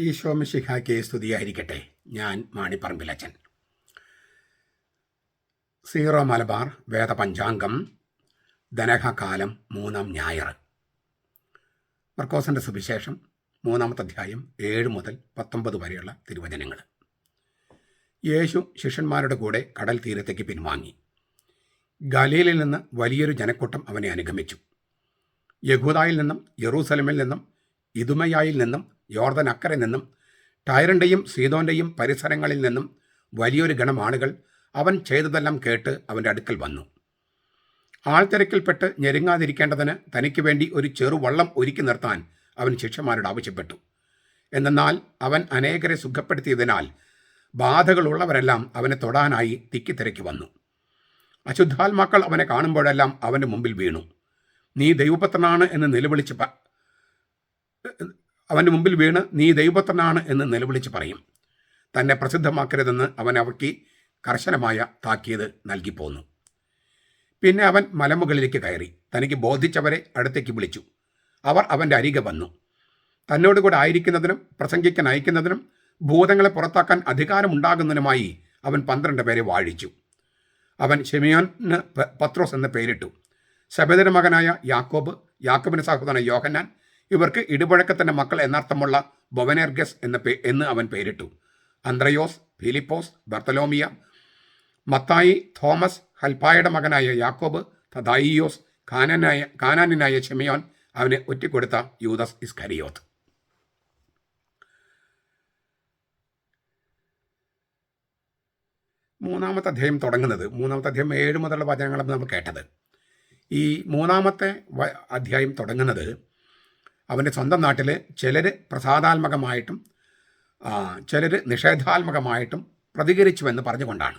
ഈശോ മിശിഹായ്ക്ക് സ്തുതിയായിരിക്കട്ടെ. ഞാൻ മാണിപ്പറമ്പിലച്ചൻ. സീറോ മലബാർ വേദപഞ്ചാംഗം ധനഹകാലം 3-ാം ഞായർ. മർക്കോസിൻ്റെ സുവിശേഷം 3-ാമത്തെ അധ്യായം 7 മുതൽ 19 വരെയുള്ള തിരുവചനങ്ങൾ. യേശു ശിഷ്യന്മാരുടെ കൂടെ കടൽ തീരത്തേക്ക് പിൻവാങ്ങി. ഗലീലിൽ നിന്ന് വലിയൊരു ജനക്കൂട്ടം അവനെ അനുഗമിച്ചു. യഹൂദായിൽ നിന്നും യെറൂസലമിൽ നിന്നും ഇദുമയായിൽ നിന്നും യോർദൻ അക്കരെ നിന്നും ടയറിൻ്റെയും സീദോൻ്റെയും പരിസരങ്ങളിൽ നിന്നും വലിയൊരു ഗണം ആളുകൾ അവൻ ചെയ്തതെല്ലാം കേട്ട് അവൻ്റെ അടുക്കൽ വന്നു. ആൾത്തിരക്കിൽപ്പെട്ട് ഞെരുങ്ങാതിരിക്കേണ്ടതിന് തനിക്ക് വേണ്ടി ഒരു ചെറുവള്ളം ഒരുക്കി നിർത്താൻ അവൻ ശിഷ്യന്മാരോട് ആവശ്യപ്പെട്ടു. എന്നാൽ അവൻ അനേകരെ സുഖപ്പെടുത്തിയതിനാൽ ബാധകളുള്ളവരെല്ലാം അവനെ തൊടാനായി തിക്കിത്തിരക്കി വന്നു. അശുദ്ധാത്മാക്കൾ അവനെ കാണുമ്പോഴെല്ലാം അവൻ്റെ മുമ്പിൽ വീണു. നീ ദൈവപുത്രനാണ് എന്ന് നിലവിളിച്ച് പറയും. തന്നെ പ്രസിദ്ധമാക്കരുതെന്ന് അവൻ അവയ്ക്ക് കർശനമായ താക്കീത് നൽകിപ്പോന്നു. പിന്നെ അവൻ മലമുകളിലേക്ക് കയറി തനിക്ക് ബോധിച്ചവരെ അടുത്തേക്ക് വിളിച്ചു. അവർ അവൻ്റെ അരികെ വന്നു. തന്നോടുകൂടെ ആയിരിക്കുന്നതിനും പ്രസംഗിക്കാൻ അയക്കുന്നതിനും ഭൂതങ്ങളെ പുറത്താക്കാൻ അധികാരമുണ്ടാകുന്നതിനുമായി അവൻ 12 പേരെ വാഴിച്ചു. അവൻ ശിമയോന് പത്രോസ് എന്ന് പേരിട്ടു. സെബെദിയുടെ മകനായ യാക്കോബ്, യാക്കോബിന്റെ സഹോദരൻ യോഹന്നാൻ, ഇവർക്ക് ഇടിപുഴക്കത്തിൻ്റെ മക്കൾ എന്നർത്ഥമുള്ള ബൊവനേർഗസ് എന്ന് അവൻ പേരിട്ടു. അന്ത്രയോസ്, ഫിലിപ്പോസ്, ബർത്തലോമിയ, മത്തായി, തോമസ്, ഹൽപ്പായുടെ മകനായ യാക്കോബ്, തദായിയോസ്, കാനാനായ ശിമയോൻ, അവന് ഒറ്റിക്കൊടുത്ത യൂദാസ് ഇസ്കരിയോത്ത്. മൂന്നാമത്തെ അധ്യായം 7 മുതലുള്ള വചനങ്ങളാണ് നമ്മൾ കേട്ടത്. ഈ 3-ാമത്തെ അധ്യായം തുടങ്ങുന്നത് അവൻ്റെ സ്വന്തം നാട്ടിൽ ചിലർ പ്രസാദാത്മകമായിട്ടും ചിലർ നിഷേധാത്മകമായിട്ടും പ്രതികരിച്ചുവെന്ന് പറഞ്ഞുകൊണ്ടാണ്.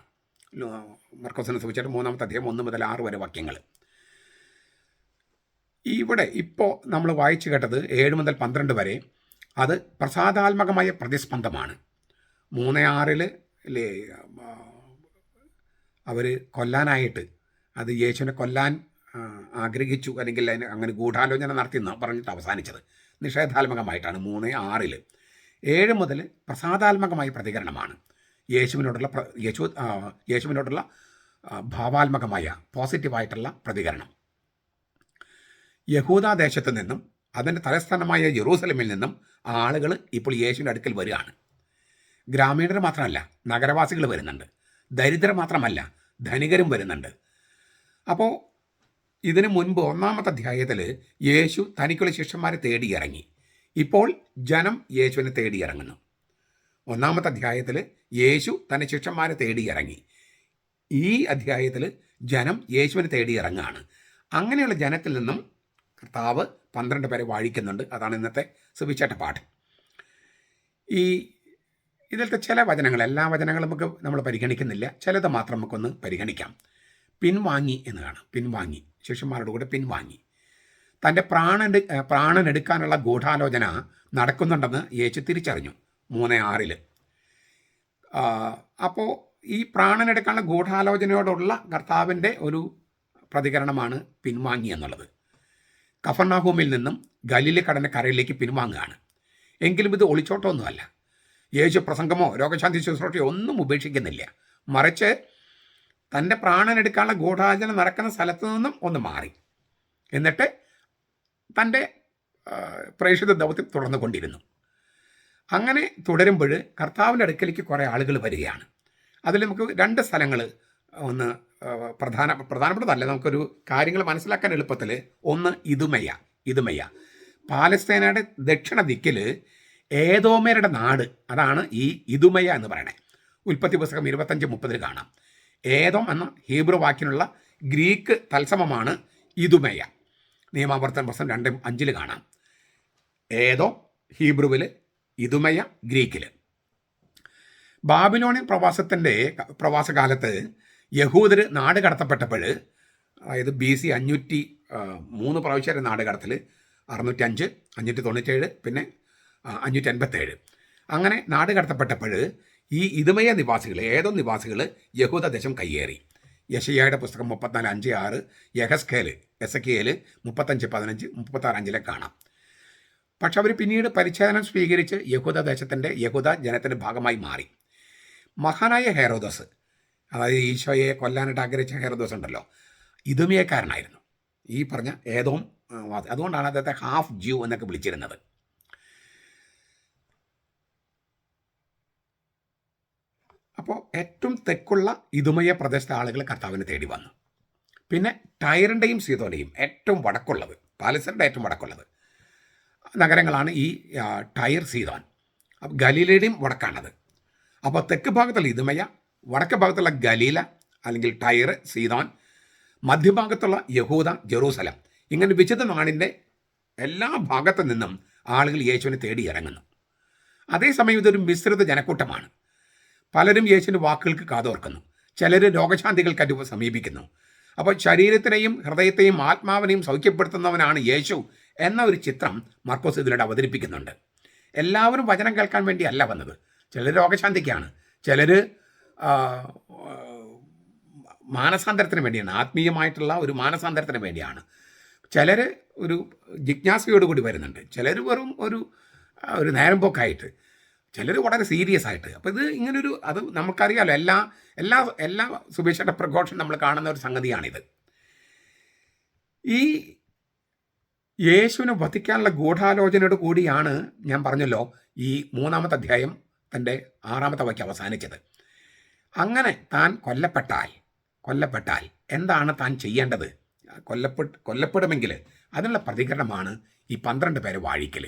മർക്കോസിനെ സുവിശേഷം 3-ാമത്തെ അധ്യായം 1 മുതൽ 6 വരെ വാക്യങ്ങൾ. ഇവിടെ ഇപ്പോൾ നമ്മൾ വായിച്ചു കേട്ടത് 7 മുതൽ 12 വരെ അത് പ്രസാദാത്മകമായ പ്രതിസ്പന്ദമാണ്. 3-6 അവർ കൊല്ലാനായിട്ട് അത് യേശുവിനെ കൊല്ലാൻ ആഗ്രഹിച്ചു, അല്ലെങ്കിൽ അതിന് അങ്ങനെ ഗൂഢാലോചന നടത്തിയെന്ന് പറഞ്ഞിട്ട് അവസാനിച്ചത് നിഷേധാത്മകമായിട്ടാണ്. 3-6 7 മുതൽ പ്രസാദാത്മകമായ പ്രതികരണമാണ്. യേശുവിനോടുള്ള ഭാവാത്മകമായ പോസിറ്റീവായിട്ടുള്ള പ്രതികരണം. യഹൂദാദേശത്തു നിന്നും അതിൻ്റെ തലസ്ഥാനമായ യെറൂസലമിൽ നിന്നും ആളുകൾ ഇപ്പോൾ യേശുവിൻ്റെ അടുക്കൽ വരികയാണ്. ഗ്രാമീണർ മാത്രമല്ല, നഗരവാസികൾ വരുന്നുണ്ട്. ദരിദ്രർ മാത്രമല്ല, ധനികരും വരുന്നുണ്ട്. അപ്പോൾ ഇതിനു മുൻപ് 1-ാമത്തെ അധ്യായത്തിൽ യേശു തനിക്കുള്ള ശിഷ്യന്മാരെ തേടിയിറങ്ങി. ഇപ്പോൾ ജനം യേശുവിനെ തേടിയിറങ്ങുന്നു. 1-ാമത്തെ അധ്യായത്തിൽ യേശു തൻ്റെ ശിഷ്യന്മാരെ തേടിയിറങ്ങി. ഈ അധ്യായത്തിൽ ജനം യേശുവിനെ തേടിയിറങ്ങുകയാണ്. അങ്ങനെയുള്ള ജനത്തിൽ നിന്നും കർത്താവ് 12 പേരെ വാഴിക്കുന്നുണ്ട്. അതാണ് ഇന്നത്തെ സുവിശേഷ പാഠം. ഇതിലത്തെ ചില വചനങ്ങൾ, എല്ലാ വചനങ്ങളും നമ്മൾ പരിഗണിക്കുന്നില്ല, ചിലത് മാത്രം നമുക്കൊന്ന് പരിഗണിക്കാം. പിൻവാങ്ങി എന്ന് കാണാം. പിൻവാങ്ങി, ശിഷ്യന്മാരുടെ കൂടെ പിൻവാങ്ങി. തൻ്റെ പ്രാണനെടുക്കാനുള്ള ഗൂഢാലോചന നടക്കുന്നുണ്ടെന്ന് യേശു തിരിച്ചറിഞ്ഞു 3-6. അപ്പോൾ ഈ പ്രാണനെടുക്കാനുള്ള ഗൂഢാലോചനയോടുള്ള കർത്താവിൻ്റെ ഒരു പ്രതികരണമാണ് പിൻവാങ്ങി എന്നുള്ളത്. കഫർനഹൂമിൽ നിന്നും ഗലീല കരയിലേക്ക് പിൻവാങ്ങുകയാണ്. എങ്കിലും ഇത് ഒളിച്ചോട്ടമൊന്നുമല്ല. യേശു പ്രസംഗമോ രോഗശാന്തി ശുശ്രൂഷയോ ഒന്നും ഉപേക്ഷിക്കുന്നില്ല. മറിച്ച് തൻ്റെ പ്രാണനെടുക്കാനുള്ള ഗൂഢാലോചന നടക്കുന്ന സ്ഥലത്തു നിന്നും ഒന്ന് മാറി, എന്നിട്ട് തൻ്റെ പ്രേക്ഷിത ദൗത്യം തുടർന്നുകൊണ്ടിരുന്നു. അങ്ങനെ തുടരുമ്പോൾ കർത്താവിൻ്റെ അടുക്കലേക്ക് കുറേ ആളുകൾ വരികയാണ്. അതിൽ നമുക്ക് 2 സ്ഥലങ്ങൾ ഒന്ന് പ്രധാനപ്പെട്ടതല്ല, നമുക്കൊരു കാര്യങ്ങൾ മനസ്സിലാക്കാൻ എളുപ്പത്തിൽ. ഒന്ന് ഇദുമയ, പാലസ്തീനയുടെ ദക്ഷിണ ദിക്കിൽ ഏദോമ്യരുടെ നാട്. അതാണ് ഈ ഇദുമയ എന്ന് പറയണേ. ഉൽപ്പത്തി പുസ്തകം 25-30 കാണാം. ഏദോം എന്ന ഹീബ്രു വാക്കിനുള്ള ഗ്രീക്ക് തത്സമമാണ് ഇദുമയ. നിയമാവർത്തന പുസ്തകം 2:5 കാണാം. ഏദോം ഹീബ്രുവിൽ, ഇദുമയ ഗ്രീക്കിൽ. ബാബിലോണിയൻ പ്രവാസകാലത്ത് യഹൂദർ നാട് കടത്തപ്പെട്ടപ്പോൾ, അതായത് BC 503 പ്രാവശ്യം നാട് കടത്തൽ, 605, 597, പിന്നെ 587. അങ്ങനെ നാട് കടത്തപ്പെട്ടപ്പോൾ ഈ ഇദുമയ നിവാസികൾ, ഏതോ നിവാസികൾ യഹൂദദേശം കയ്യേറി. യെശയ്യായുടെ പുസ്തകം 34:5-6, എസെക്കിയേൽ 35:15, 36:5 കാണാം. പക്ഷെ അവർ പിന്നീട് പരിച്ഛേദനം സ്വീകരിച്ച് യഹൂദ ജനത്തിൻ്റെ ഭാഗമായി മാറി. മഹാനായ ഹെറോദോസ്, അതായത് ഈശോയെ കൊല്ലാനായിട്ട് ആഗ്രഹിച്ച ഹെറോദോസ് ഉണ്ടല്ലോ, ഇതുമേക്കാരനായിരുന്നു. ഈ പറഞ്ഞ ഏതോം അതുകൊണ്ടാണ് അദ്ദേഹത്തെ ഹാഫ് ജ്യൂ എന്നൊക്കെ വിളിച്ചിരുന്നത്. അപ്പോൾ ഏറ്റവും തെക്കുള്ള ഇതുമയ പ്രദേശത്തെ ആളുകൾ കർത്താവിനെ തേടി വന്നു. പിന്നെ ടയറിൻ്റെയും സീതോൻ്റെയും ഏറ്റവും വടക്കുള്ളത്, പാലസ്തീനയുടെ ഏറ്റവും വടക്കുള്ളത് നഗരങ്ങളാണ് ഈ ടയർ, സീതോൻ. ഗലീലയുടെയും വടക്കാണത്. അപ്പോൾ തെക്ക് ഭാഗത്തുള്ള ഇതുമയ, വടക്ക് ഭാഗത്തുള്ള ഗലീല അല്ലെങ്കിൽ ടയർ, സീതോൻ, മധ്യഭാഗത്തുള്ള യഹൂദ, ജെറൂസലം, ഇങ്ങനെ വിശുദ്ധ നാടിൻ്റെ എല്ലാ ഭാഗത്തു നിന്നും ആളുകൾ യേശുവിനെ തേടി ഇറങ്ങുന്നു. അതേസമയം ഇതൊരു മിശ്രിത ജനക്കൂട്ടമാണ്. പലരും യേശുവിൻ്റെ വാക്കുകൾക്ക് കാതോർക്കുന്നു, ചിലർ രോഗശാന്തികൾക്കായിട്ട് സമീപിക്കുന്നു. അപ്പോൾ ശരീരത്തിനെയും ഹൃദയത്തെയും ആത്മാവിനെയും സൗഖ്യപ്പെടുത്തുന്നവനാണ് യേശു എന്ന ഒരു ചിത്രം മാർക്കോസ് ഇതിലൂടെ അവതരിപ്പിക്കുന്നുണ്ട്. എല്ലാവരും വചനം കേൾക്കാൻ വേണ്ടിയല്ല വന്നത്. ചിലർ രോഗശാന്തിക്കാണ്, ചിലർ മാനസാന്തരത്തിന് വേണ്ടിയാണ്, ആത്മീയമായിട്ടുള്ള ഒരു മാനസാന്തരത്തിന് വേണ്ടിയാണ്. ചിലർ ഒരു ജിജ്ഞാസയോടുകൂടി വരുന്നുണ്ട്, ചിലർ വെറും ഒരു നേരം പോക്കായിട്ട്, ചിലർ വളരെ സീരിയസ് ആയിട്ട്. അപ്പോൾ ഇത് ഇങ്ങനൊരു, അത് നമുക്കറിയാമല്ലോ, എല്ലാ സുവിശേഷ പ്രഘോഷണം നമ്മൾ കാണുന്ന ഒരു സംഗതിയാണിത്. ഈ യേശുവിനെ വധിക്കാനുള്ള ഗൂഢാലോചനയോട് കൂടിയാണ് ഞാൻ പറഞ്ഞല്ലോ ഈ 3-ാമത്തെ അധ്യായം തൻ്റെ 6-ാമത്തെ വാക്യം അവസാനിച്ചത്. അങ്ങനെ താൻ കൊല്ലപ്പെട്ടാൽ എന്താണ് താൻ ചെയ്യേണ്ടത്? കൊല്ലപ്പെടുമെങ്കിൽ അതിനുള്ള പ്രതികരണമാണ് ഈ 12 പേരെ വാഴിക്കൽ.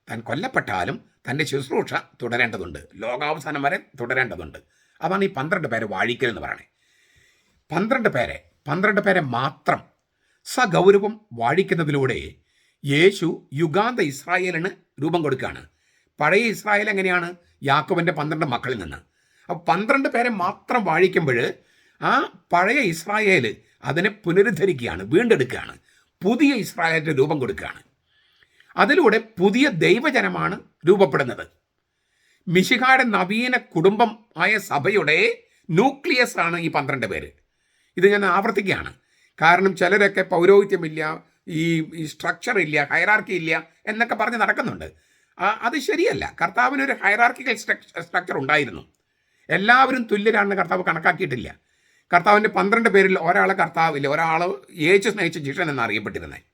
താൻ കൊല്ലപ്പെട്ടാലും തൻ്റെ ശുശ്രൂഷ തുടരേണ്ടതുണ്ട്, ലോകാവസാനം വരെ തുടരേണ്ടതുണ്ട്. അതാണ് ഈ 12 പേരെ വാഴിക്കൽ എന്ന് പറയുന്നത്. 12 പേരെ മാത്രം സഗൗരവം വാഴിക്കുന്നതിലൂടെ യേശു യുഗാന്ത ഇസ്രായേലിന് രൂപം കൊടുക്കുകയാണ്. പഴയ ഇസ്രായേൽ എങ്ങനെയാണ്? യാക്കോബിൻ്റെ 12 മക്കളിൽ നിന്ന്. അപ്പോൾ 12 പേരെ മാത്രം വാഴിക്കുമ്പോൾ ആ പഴയ ഇസ്രായേൽ അതിനെ പുനരുദ്ധരിക്കുകയാണ്, വീണ്ടെടുക്കുകയാണ്, പുതിയ ഇസ്രായേലിൻ്റെ രൂപം കൊടുക്കുകയാണ്. അതിലൂടെ പുതിയ ദൈവജനമാണ് രൂപപ്പെടുന്നത്. മിശിഹായുടെ നവീന കുടുംബം ആയ സഭയുടെ ന്യൂക്ലിയസ് ആണ് ഈ 12 പേര്. ഇത് ഞാൻ ആവർത്തിക്കുകയാണ്, കാരണം ചിലരൊക്കെ പൗരോഹിത്യമില്ല, ഈ സ്ട്രക്ചർ ഇല്ല, ഹൈറാർക്കി ഇല്ല എന്നൊക്കെ പറഞ്ഞ് നടക്കുന്നുണ്ട്. അത് ശരിയല്ല. കർത്താവിനൊരു ഹൈറാർക്കിക്കൽ സ്ട്രക്ചർ ഉണ്ടായിരുന്നു. എല്ലാവരും തുല്യരാണെന്ന് കർത്താവ് കണക്കാക്കിയിട്ടില്ല. കർത്താവിൻ്റെ 12 പേരിൽ ഒരാളെ കർത്താവില്ല, ഒരാൾ യേശു സ്നേഹിച്ച ശിഷ്യൻ എന്നറിയപ്പെട്ടിരുന്നത്.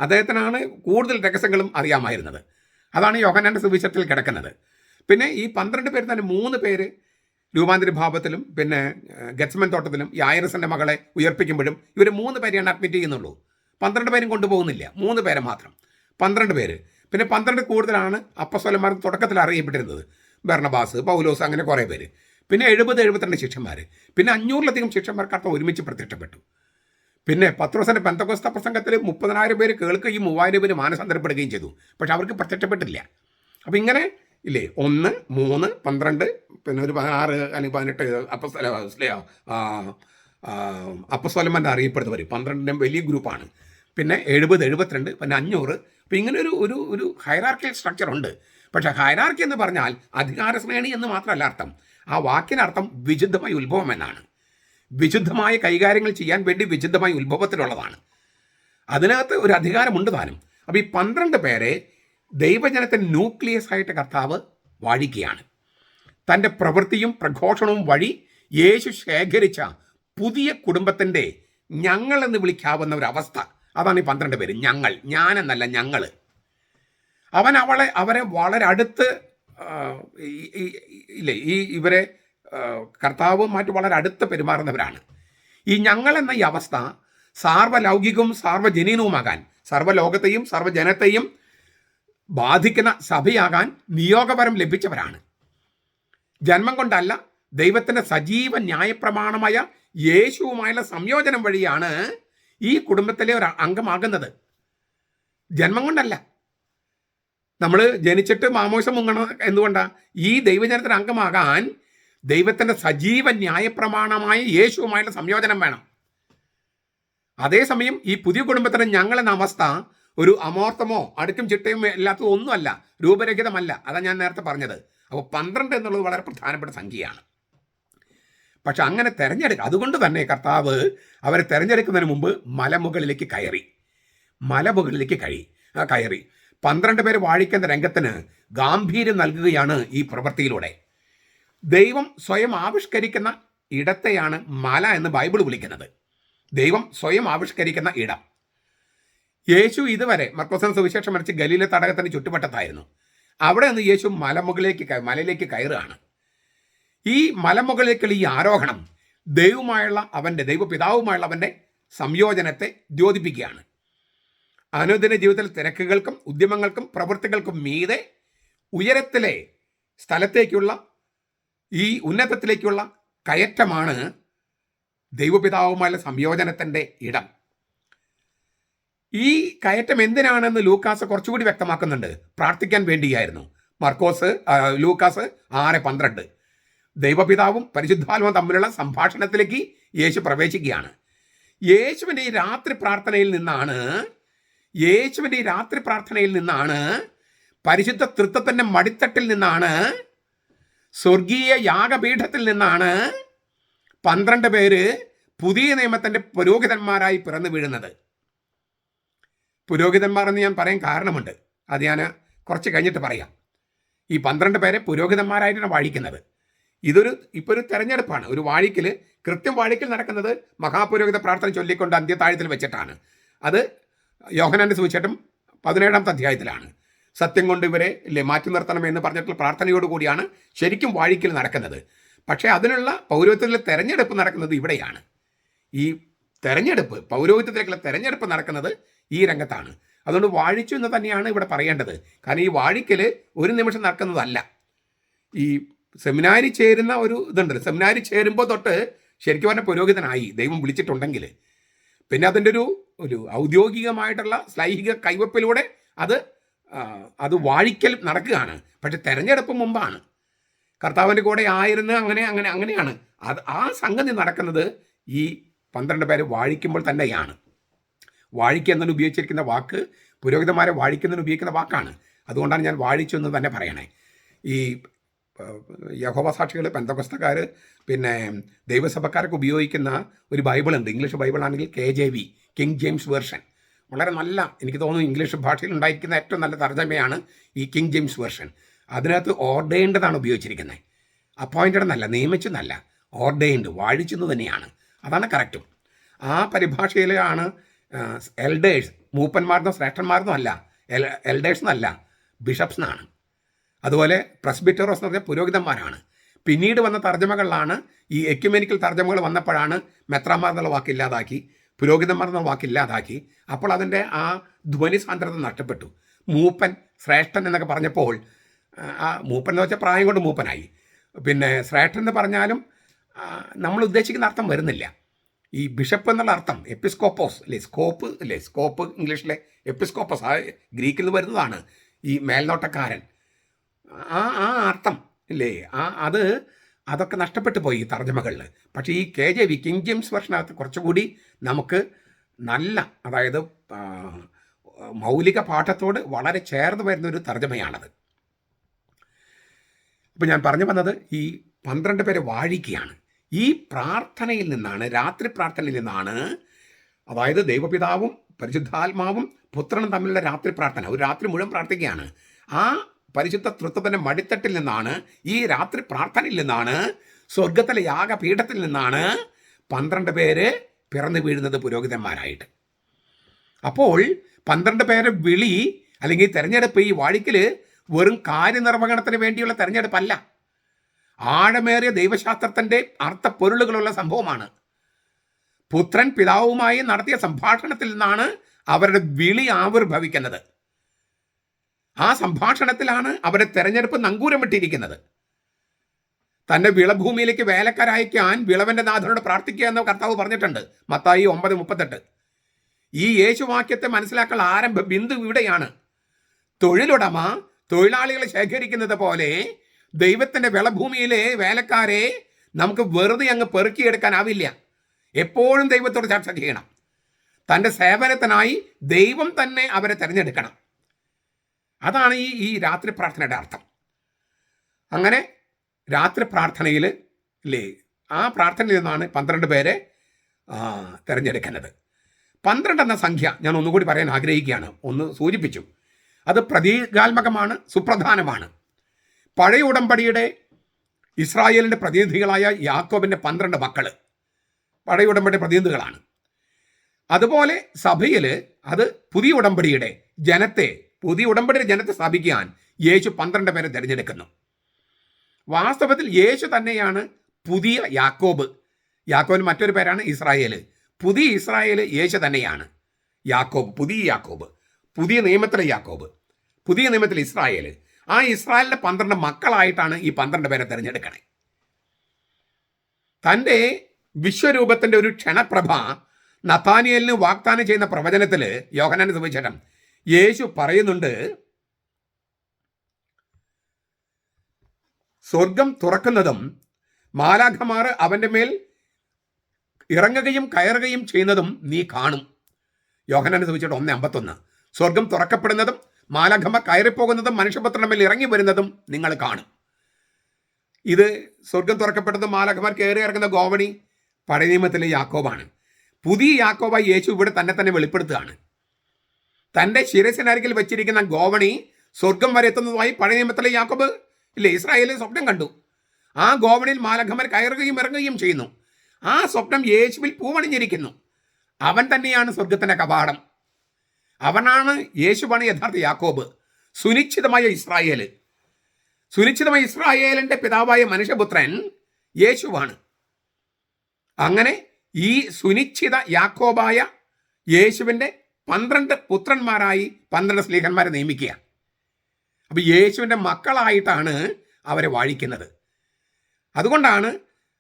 അദ്ദേഹത്തിനാണ് കൂടുതൽ രഹസ്യങ്ങളും അറിയാമായിരുന്നത്. അതാണ് യോഹന്നാന്റെ സുവിശേഷത്തിൽ കിടക്കുന്നത്. പിന്നെ ഈ 12 പേര് തന്നെ 3 പേര് രൂപാന്തര ഭാവത്തിലും പിന്നെ ഗെത്സമൻ തോട്ടത്തിലും യായിറസിൻ്റെ മകളെ ഉയർപ്പിക്കുമ്പോഴും ഇവർ 3 പേരെയാണ് അഡ്മിറ്റ് ചെയ്യുന്നുള്ളൂ. 12 പേരും കൊണ്ടുപോകുന്നില്ല, 3 പേരെ മാത്രം. 12 പേര്. പിന്നെ 12 കൂടുതലാണ് അപ്പസ്തോലന്മാർ തുടക്കത്തിൽ അറിയപ്പെട്ടിരുന്നത്. ബർണബാസ്, പൗലോസ്, അങ്ങനെ കുറേ പേര്. പിന്നെ 70-72 ശിഷ്യന്മാർ. പിന്നെ 500-ലധികം ശിഷ്യന്മാർ കർത്താവ് ഒരുമിച്ച് പ്രത്യക്ഷപ്പെട്ടു. പിന്നെ പത്രോസിൻ്റെ പെന്തക്കോസ്ത പ്രസംഗത്തിൽ 30,000 പേര് കേൾക്കുകയും 3,000 പേര് മാനസാന്തരപ്പെടുകയും ചെയ്തു. പക്ഷെ അവർക്ക് പ്രത്യക്ഷപ്പെട്ടില്ല. അപ്പോൾ ഇങ്ങനെ ഇല്ലേ, 1, 3, 12, പിന്നെ ഒരു 16 അല്ലെങ്കിൽ 18 അപ്പസ്തോലന്മാരുടെ അറിയപ്പെടുന്നവർ 12 വലിയ ഗ്രൂപ്പാണ്. പിന്നെ 70, 72, പിന്നെ 500. അപ്പോൾ ഇങ്ങനെ ഒരു ഹൈറാർക്കിയൽ സ്ട്രക്ചർ ഉണ്ട്. പക്ഷേ ഹൈറാർക്കി എന്ന് പറഞ്ഞാൽ അധികാര ശ്രേണി എന്ന് മാത്രമല്ല അർത്ഥം. ആ വാക്കിനർത്ഥം വിശുദ്ധമായ ഉത്ഭവം എന്നാണ്. വിശുദ്ധമായ കൈകാര്യങ്ങൾ ചെയ്യാൻ വേണ്ടി വിശുദ്ധമായ ഉത്ഭവത്തിലുള്ളതാണ്. അതിനകത്ത് ഒരു അധികാരമുണ്ട് താനും. അപ്പോൾ ഈ 12 പേരെ ദൈവജനത്തിന് ന്യൂക്ലിയസ് ആയിട്ട് കർത്താവ് വാഴിക്കുകയാണ്. തൻ്റെ പ്രവൃത്തിയും പ്രഘോഷണവും വഴി യേശു ശേഖരിച്ച പുതിയ കുടുംബത്തിൻ്റെ ഞങ്ങൾ എന്ന് വിളിക്കാവുന്ന ഒരവസ്ഥ, അതാണ് ഈ 12 പേര്. ഞങ്ങൾ, ഞാനെന്നല്ല, ഞങ്ങൾ. അവരെ വളരെ അടുത്ത് ഇല്ലേ, ഇവരെ കർത്താവുമായിട്ട് വളരെ അടുത്ത് പെരുമാറുന്നവരാണ്. ഈ ഞങ്ങൾ എന്ന ഈ അവസ്ഥ സാർവലൗകികവും സാർവജനീനവുമാകാൻ, സർവ്വലോകത്തെയും സർവ്വജനത്തെയും ബാധിക്കുന്ന സഭയാകാൻ നിയോഗപരം ലഭിച്ചവരാണ്. ജന്മം കൊണ്ടല്ല, ദൈവത്തിൻ്റെ സജീവ ന്യായപ്രമാണമായ യേശുവുമായുള്ള സംയോജനം വഴിയാണ് ഈ കുടുംബത്തിലെ ഒരു അംഗമാകുന്നത്. ജന്മം കൊണ്ടല്ല. നമ്മൾ ജനിച്ചിട്ട് മാമോസം മുങ്ങണം. എന്തുകൊണ്ടാണ്? ഈ ദൈവജനത്തിന് അംഗമാകാൻ ദൈവത്തിൻ്റെ സജീവ ന്യായപ്രമാണമായ യേശുവുമായുള്ള സംയോജനം വേണം. അതേസമയം ഈ പുതിയ കുടുംബത്തിന് ഞങ്ങളെന്ന അവസ്ഥ ഒരു അമോർത്തമോ അടുക്കും ചിട്ടയും ഇല്ലാത്തതോ ഒന്നുമല്ല, രൂപരഹിതമല്ല. അതാണ് ഞാൻ നേരത്തെ പറഞ്ഞത്. അപ്പോൾ 12 എന്നുള്ളത് വളരെ പ്രധാനപ്പെട്ട സംഖ്യയാണ്. പക്ഷെ അങ്ങനെ തിരഞ്ഞെടുക്കുക, അതുകൊണ്ട് തന്നെ കർത്താവ് അവരെ തിരഞ്ഞെടുക്കുന്നതിന് മുമ്പ് മലമുകളിലേക്ക് കയറി. 12 പേര് വാഴിക്കുന്ന രംഗത്തിന് ഗാംഭീര്യം നൽകുകയാണ് ഈ പ്രവൃത്തിയിലൂടെ. ദൈവം സ്വയം ആവിഷ്കരിക്കുന്ന ഇടത്തെയാണ് മല എന്ന് ബൈബിൾ വിളിക്കുന്നത്. ദൈവം സ്വയം ആവിഷ്കരിക്കുന്ന ഇടം. യേശു ഇതുവരെ മർക്കോസിന്റെ സുവിശേഷം മരിച്ച് ഗലീല തടാകത്തിന് ചുറ്റുവട്ടത്തായിരുന്നു. അവിടെ നിന്ന് യേശു മലയിലേക്ക് കയറുകയാണ്. ഈ മലമുകളിലേക്കുള്ള ഈ ആരോഹണം ദൈവപിതാവുമായുള്ള അവൻ്റെ സംയോജനത്തെ ദ്യോതിപ്പിക്കുകയാണ്. അനുദിന ജീവിതത്തിൽ തിരക്കുകൾക്കും ഉദ്യമങ്ങൾക്കും പ്രവൃത്തികൾക്കും മീതെ ഉയരത്തിലെ സ്ഥലത്തേക്കുള്ള ഈ ഉന്നതത്തിലേക്കുള്ള കയറ്റമാണ് ദൈവപിതാവുമായുള്ള സംയോജനത്തിൻ്റെ ഇടം. ഈ കയറ്റം എന്തിനാണെന്ന് ലൂക്കാസ് കുറച്ചുകൂടി വ്യക്തമാക്കുന്നുണ്ട്. പ്രാർത്ഥിക്കാൻ വേണ്ടിയായിരുന്നു. ലൂക്കാസ് 6:12. ദൈവപിതാവും പരിശുദ്ധാത്മാവും തമ്മിലുള്ള സംഭാഷണത്തിലേക്ക് യേശു പ്രവേശിക്കുകയാണ്. യേശുവിൻ്റെ ഈ രാത്രി പ്രാർത്ഥനയിൽ നിന്നാണ് പരിശുദ്ധ തൃത്വത്തിൻ്റെ മടിത്തട്ടിൽ നിന്നാണ്, സ്വർഗീയ യാഗപീഠത്തിൽ നിന്നാണ് 12 പേര് പുതിയ നിയമത്തിൻ്റെ പുരോഹിതന്മാരായി പിറന്നു വീഴുന്നത്. പുരോഹിതന്മാർ എന്ന് ഞാൻ പറയാൻ കാരണമുണ്ട്. അത് ഞാൻ കുറച്ച് കഴിഞ്ഞിട്ട് പറയാം. ഈ 12 പേരെ പുരോഹിതന്മാരായിട്ടാണ് വാഴിക്കുന്നത്. ഇപ്പോൾ ഒരു തെരഞ്ഞെടുപ്പാണ്. ഒരു കൃത്യം വാഴിക്കൽ നടക്കുന്നത് മഹാപുരോഹിത പ്രാർത്ഥന ചൊല്ലിക്കൊണ്ട് അന്ത്യത്താഴത്തിൽ വെച്ചിട്ടാണ്. അത് യോഹന്നാന്റെ സുവിശേഷം 17-ാമത്തെ അധ്യായത്തിലാണ്. സത്യം കൊണ്ട് ഇവരെ മാറ്റി നിർത്തണമെന്ന് പറഞ്ഞിട്ടുള്ള പ്രാർത്ഥനയോടുകൂടിയാണ് ശരിക്കും വാഴിക്കൽ നടക്കുന്നത്. പക്ഷേ അതിനുള്ള പൗരോഹിത്യത്തിലെ തെരഞ്ഞെടുപ്പ് നടക്കുന്നത് ഇവിടെയാണ്. ഈ പൗരോഹിത്യത്തിലേക്കുള്ള തെരഞ്ഞെടുപ്പ് നടക്കുന്നത് ഈ രംഗത്താണ്. അതുകൊണ്ട് വാഴിച്ചു എന്ന് തന്നെയാണ് ഇവിടെ പറയേണ്ടത്. കാരണം ഈ വാഴിക്കൽ ഒരു നിമിഷം നടക്കുന്നതല്ല. ഈ സെമിനാരി ചേരുന്ന ഒരു ഇതുണ്ട്. സെമിനാരി ചേരുമ്പോൾ തൊട്ട് ശരിക്കും പറഞ്ഞ പുരോഹിതനായി ദൈവം വിളിച്ചിട്ടുണ്ടെങ്കിൽ പിന്നെ അതിൻ്റെ ഒരു ഔദ്യോഗികമായിട്ടുള്ള ശ്ലൈഹിക കൈവപ്പിലൂടെ അത് വാഴിക്കൽ നടക്കുകയാണ്. പക്ഷെ തെരഞ്ഞെടുപ്പ് മുമ്പാണ്. കർത്താവിൻ്റെ കൂടെ ആയിരുന്നു. അങ്ങനെയാണ് ആ സംഗതി നടക്കുന്നത് ഈ 12 പേരെ വാഴിക്കുമ്പോൾ തന്നെയാണ്. വാഴിക്കുക എന്നതിന് ഉപയോഗിച്ചിരിക്കുന്ന വാക്ക് പുരോഹിതന്മാരെ വാഴിക്കുന്നതിന് ഉപയോഗിക്കുന്ന വാക്കാണ്. അതുകൊണ്ടാണ് ഞാൻ വാഴിച്ചു എന്ന് തന്നെ പറയണേ. ഈ യഹോവ സാക്ഷികൾ, പെന്തക്കോസ്തക്കാർ, പിന്നെ ദൈവസഭക്കാരൊക്കെ ഉപയോഗിക്കുന്ന ഒരു ബൈബിളുണ്ട്. ഇംഗ്ലീഷ് ബൈബിളാണെങ്കിൽ KJV, കിങ് ജെയിംസ് വേർഷൻ. വളരെ നല്ല, എനിക്ക് തോന്നുന്നു ഇംഗ്ലീഷ് ഭാഷയിൽ ഉണ്ടായിരിക്കുന്ന ഏറ്റവും നല്ല തർജ്ജമയാണ് ഈ കിങ് ജെയിംസ് വേർഷൻ. അതിനകത്ത് ഓർഡൈൻഡതാണ് ഉപയോഗിച്ചിരിക്കുന്നത്. അപ്പോയിൻറ്റഡ് എന്നല്ല, നിയമിച്ചെന്നല്ല, ഓർഡൈൻഡ്, വാഴിച്ചെന്ന് തന്നെയാണ്. അതാണ് കറക്റ്റും. ആ പരിഭാഷയിലാണ് എൽഡേഴ്സ്, മൂപ്പന്മാർന്നോ ശ്രേഷ്ഠന്മാർന്നോ അല്ല, എൽഡേഴ്സ് എന്നല്ല, ബിഷപ്സ് എന്നാണ്. അതുപോലെ പ്രസ്ബിറ്ററോസ് എന്ന് പറഞ്ഞാൽ പുരോഹിതന്മാരാണ്. പിന്നീട് വന്ന തർജ്ജമകളിലാണ്, ഈ എക്യുമെനിക്കൽ തർജ്ജമകൾ വന്നപ്പോഴാണ് മെത്രാന്മാർ എന്നുള്ള വാക്കില്ലാതാക്കി, പുരോഹിതന്മാർ എന്നുള്ള വാക്കില്ലാതാക്കി. അപ്പോൾ അതിൻ്റെ ആ ധ്വനി സാന്ദ്രത നഷ്ടപ്പെട്ടു. മൂപ്പൻ, ശ്രേഷ്ഠൻ എന്നൊക്കെ പറഞ്ഞപ്പോൾ ആ മൂപ്പൻ എന്ന് വെച്ചാൽ പ്രായം കൊണ്ട് മൂപ്പനായി. പിന്നെ ശ്രേഷ്ഠൻ എന്ന് പറഞ്ഞാലും നമ്മൾ ഉദ്ദേശിക്കുന്ന അർത്ഥം വരുന്നില്ല. ഈ ബിഷപ്പ് എന്നുള്ള അർത്ഥം എപ്പിസ്കോപ്പോസ് സ്കോപ്പ് ഇംഗ്ലീഷിലെ എപ്പിസ്കോപ്പോസ്, ആ ഗ്രീക്കിൽ നിന്ന് വരുന്നതാണ്. ഈ മേൽനോട്ടക്കാരൻ, ആ അർത്ഥം അതൊക്കെ നഷ്ടപ്പെട്ടു പോയി ഈ തർജ്ജമകളിൽ. പക്ഷേ ഈ KJV, കിങ് ജെയിംസ് വെർഷനകത്ത് കുറച്ചുകൂടി നമുക്ക് നല്ല, അതായത് മൗലിക പാഠത്തോട് വളരെ ചേർന്ന് വരുന്നൊരു തർജ്ജമയാണത്. അപ്പോൾ ഞാൻ പറഞ്ഞു വന്നത് ഈ 12 പേരെ വാഴിക്കുകയാണ്. ഈ പ്രാർത്ഥനയിൽ നിന്നാണ്, രാത്രി പ്രാർത്ഥനയിൽ നിന്നാണ്, അതായത് ദൈവപിതാവും പരിശുദ്ധാത്മാവും പുത്രനും തമ്മിലുള്ള രാത്രി പ്രാർത്ഥന, ഒരു രാത്രി മുഴുവൻ പ്രാർത്ഥിക്കുകയാണ്. ആ പരിശുദ്ധ തൃത്വത്തിൻ്റെ മടിത്തട്ടിൽ നിന്നാണ്, ഈ രാത്രി പ്രാർത്ഥനയിൽ നിന്നാണ്, സ്വർഗത്തിലെ യാഗപീഠത്തിൽ നിന്നാണ് 12 പേര് പിറന്നു വീഴുന്നത് പുരോഹിതന്മാരായിട്ട്. അപ്പോൾ 12 പേരെ വിളി അല്ലെങ്കിൽ തെരഞ്ഞെടുപ്പ്, ഈ വാഴിക്കൽ വെറും കാര്യനിർവഹണത്തിന് വേണ്ടിയുള്ള തെരഞ്ഞെടുപ്പല്ല, ആഴമേറിയ ദൈവശാസ്ത്രത്തിൻ്റെ അർത്ഥപ്പൊരുളുകളുള്ള സംഭവമാണ്. പുത്രൻ പിതാവുമായി നടത്തിയ സംഭാഷണത്തിൽ നിന്നാണ് അവരുടെ വിളി ആവിർഭവിക്കുന്നത്. ആ സംഭാഷണത്തിലാണ് അവരുടെ തെരഞ്ഞെടുപ്പ് നങ്കൂരമിട്ടിരിക്കുന്നത്. തൻ്റെ വിളഭൂമിയിലേക്ക് വേലക്കാരയക്കാൻ വിളവൻ്റെ നാഥനോട് പ്രാർത്ഥിക്കുക എന്ന് കർത്താവ് പറഞ്ഞിട്ടുണ്ട്, മത്തായി 9:38. ഈ യേശുവാക്യത്തെ മനസ്സിലാക്കാൻ ആരംഭ ബിന്ദു ഇവിടെയാണ്. തൊഴിലുടമ തൊഴിലാളികളെ ശേഖരിക്കുന്നത് പോലെ ദൈവത്തിൻ്റെ വിളഭൂമിയിലെ വേലക്കാരെ നമുക്ക് വെറുതെ അങ്ങ് പെറുക്കിയെടുക്കാനാവില്ല. എപ്പോഴും ദൈവത്തോട് ചർച്ച ചെയ്യണം. തൻ്റെ സേവനത്തിനായി ദൈവം തന്നെ അവരെ തിരഞ്ഞെടുക്കണം. അതാണ് ഈ രാത്രി പ്രാർത്ഥനയുടെ അർത്ഥം. അങ്ങനെ രാത്രി പ്രാർത്ഥനയിൽ ആ പ്രാർത്ഥനയിൽ നിന്നാണ് 12 പേരെ തിരഞ്ഞെടുക്കുന്നത്. 12 എന്ന സംഖ്യ ഞാൻ ഒന്നുകൂടി പറയാൻ ആഗ്രഹിക്കുകയാണ്. ഒന്ന് സൂചിപ്പിച്ചു. അത് പ്രതീകാത്മകമാണ്, സുപ്രധാനമാണ്. പഴയ ഉടമ്പടിയുടെ ഇസ്രായേലിൻ്റെ പ്രതിനിധികളായ യാക്കോബിൻ്റെ 12 മക്കൾ പഴയ ഉടമ്പടി പ്രതിനിധികളാണ്. അതുപോലെ സഭയിൽ അത് പുതിയ ഉടമ്പടിയുടെ ജനത്തെ സ്ഥാപിക്കാൻ യേശു 12 പേരെ തിരഞ്ഞെടുക്കുന്നു. വാസ്തവത്തിൽ യേശു തന്നെയാണ് പുതിയ യാക്കോബ്. യാക്കോബിന് മറ്റൊരു പേരാണ് ഇസ്രായേൽ. പുതിയ ഇസ്രായേൽ യേശു തന്നെയാണ്. യാക്കോബ്, പുതിയ യാക്കോബ്, പുതിയ നിയമത്തിലെ യാക്കോബ്, പുതിയ നിയമത്തിലെ ഇസ്രായേൽ. ആ ഇസ്രായേലിൻ്റെ 12 മക്കളായിട്ടാണ് ഈ 12 പേരെ തിരഞ്ഞെടുക്കണേ. തൻ്റെ വിശ്വരൂപത്തിൻ്റെ ഒരു ക്ഷണപ്രഭ നഥാനിയേലിന് വാഗ്ദാനം ചെയ്യുന്ന പ്രവചനത്തിൽ യോഹന്നാന്റെ സുവിശേഷം യേശു പറയുന്നുണ്ട്, സ്വർഗം തുറക്കുന്നതും മാലാഖമാർ അവൻ്റെ മേൽ ഇറങ്ങുകയും കയറുകയും ചെയ്യുന്നതും നീ കാണും. യോഹന്നാന്റെ സുവിശേഷം 1:51. സ്വർഗം തുറക്കപ്പെടുന്നതും മാലാഖമാർ കയറിപ്പോകുന്നതും മനുഷ്യപുത്രന്റെ മേൽ ഇറങ്ങി വരുന്നതും നിങ്ങൾ കാണും. ഇത് സ്വർഗം തുറക്കപ്പെടുന്നതും മാലാഖമാർ കയറി ഇറങ്ങുന്ന ഗോവണി പഴയ നിയമത്തിലെ യാക്കോബാണ്. പുതിയ യാക്കോബായി യേശു ഇവിടെ തന്നെ വെളിപ്പെടുത്തുകയാണ്. തൻ്റെ ശിരസിനരികിൽ വെച്ചിരിക്കുന്ന ഗോവണി സ്വർഗം വരെ എത്തുന്നതുമായി പഴയ നിയമത്തിലെ യാക്കോബ് ഇല്ലേ ഇസ്രായേലിൽ സ്വപ്നം കണ്ടു. ആ ഗോവണിയിൽ മാലാഖമാർ കയറുകയും ഇറങ്ങുകയും ചെയ്യുന്നു. ആ സ്വപ്നം യേശുവിൽ പൂവണിഞ്ഞിരിക്കുന്നു. അവൻ തന്നെയാണ് സ്വർഗത്തിൻ്റെ കവാടം. അവനാണ് യേശുവാണ് യഥാർത്ഥ യാക്കോബ്, സുനിശ്ചിതമായ ഇസ്രായേൽ. സുനിശ്ചിതമായ ഇസ്രായേലിൻ്റെ പിതാവായ മനുഷ്യപുത്രൻ യേശുവാണ്. അങ്ങനെ ഈ സുനിശ്ചിത യാക്കോബായ യേശുവിൻ്റെ 12 പുത്രന്മാരായി 12 സ്ലീഹന്മാരെ നിയമിക്കുക. അപ്പോൾ യേശുവിൻ്റെ മക്കളായിട്ടാണ് അവരെ വാഴിക്കുന്നത്. അതുകൊണ്ടാണ്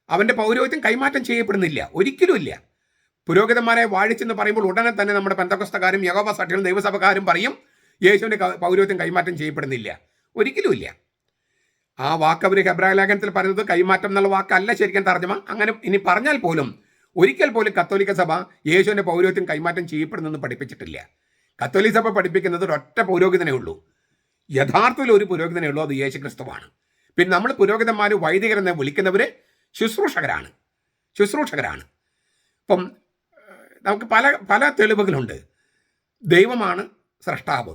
അവൻ്റെ പൗരോഹിത്യം കൈമാറ്റം ചെയ്യപ്പെടുന്നില്ല, ഒരിക്കലുമില്ല. പുരോഹിതന്മാരെ വാഴിച്ചെന്ന് പറയുമ്പോൾ ഉടനെ തന്നെ നമ്മുടെ പെന്തക്കോസ്തക്കാരും യഹോവ സാക്ഷികളും ദൈവസഭക്കാരും പറയും യേശുവിൻ്റെ പൗരോഹിത്യം കൈമാറ്റം ചെയ്യപ്പെടുന്നില്ല. ഒരിക്കലുമില്ല. ആ വാക്ക് അവർ ഹെബ്രായ ലേഖനത്തിൽ പറയുന്നത് കൈമാറ്റം എന്നുള്ള വാക്കല്ല ശരിക്കും തർജ്ജമ. അങ്ങനെ ഇനി പറഞ്ഞാൽ പോലും ഒരിക്കൽ പോലും കത്തോലിക്ക സഭ യേശുവിൻ്റെ പൗരോഹിത്യം കൈമാറ്റം ചെയ്യപ്പെടുന്നെന്ന് പഠിപ്പിച്ചിട്ടില്ല. കത്തോലിക്ക സഭ പഠിപ്പിക്കുന്നത് ഒരൊറ്റ പൗരോഹിതനേ ഉള്ളൂ. യഥാർത്ഥത്തിൽ ഒരു പുരോഹിതനേ ഉള്ളൂ, അത് യേശു ക്രിസ്തുവാണ്. പിന്നെ നമ്മൾ പുരോഹിതന്മാർ വൈദികരെന്ന് വിളിക്കുന്നവർ ശുശ്രൂഷകരാണ്. ഇപ്പം നമുക്ക് പല തെളിവുകളുണ്ട്. ദൈവമാണ് സ്രഷ്ടാവ്.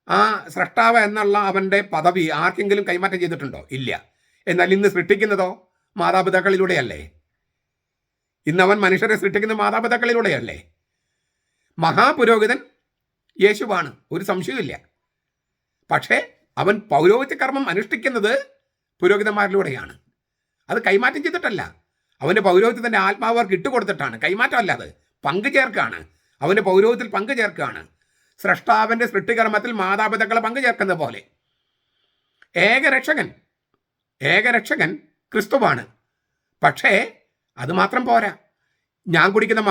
ആ സ്രഷ്ടാവ് എന്നുള്ള അവൻ്റെ പദവി ആർക്കെങ്കിലും കൈമാറ്റം ചെയ്തിട്ടുണ്ടോ? ഇല്ല. എന്നാൽ ഇന്ന് സൃഷ്ടിക്കുന്നതോ മാതാപിതാക്കളിലൂടെയല്ലേ? ഇന്ന് അവൻ മനുഷ്യരെ സൃഷ്ടിക്കുന്ന മാതാപിതാക്കളിലൂടെയല്ലേ? മഹാപുരോഹിതൻ യേശുവാണ്, ഒരു സംശയമില്ല. പക്ഷേ അവൻ പൗരോഹിത്യ കർമ്മം അനുഷ്ഠിക്കുന്നത് പുരോഹിതന്മാരിലൂടെയാണ്. അത് കൈമാറ്റം ചെയ്തിട്ടല്ല. അവൻ്റെ പൗരോഹിത്യത്തിൻ്റെ ആത്മാവ് അവർക്ക് ഇട്ടുകൊടുത്തിട്ടാണ്. കൈമാറ്റമല്ല, അത് പങ്കുചേർക്കാണ്. അവൻ്റെ പൗരോഹിത്യത്തിൽ പങ്കുചേർക്കുകയാണ്. സ്രഷ്ടാവിൻ്റെ സൃഷ്ടികർമ്മത്തിൽ മാതാപിതാക്കളെ പങ്കുചേർക്കുന്ന പോലെ ഏകരക്ഷകൻ ക്രിസ്തുവാണ്. പക്ഷേ അത് മാത്രം പോരാ. ഞാൻ കുടിക്കുന്ന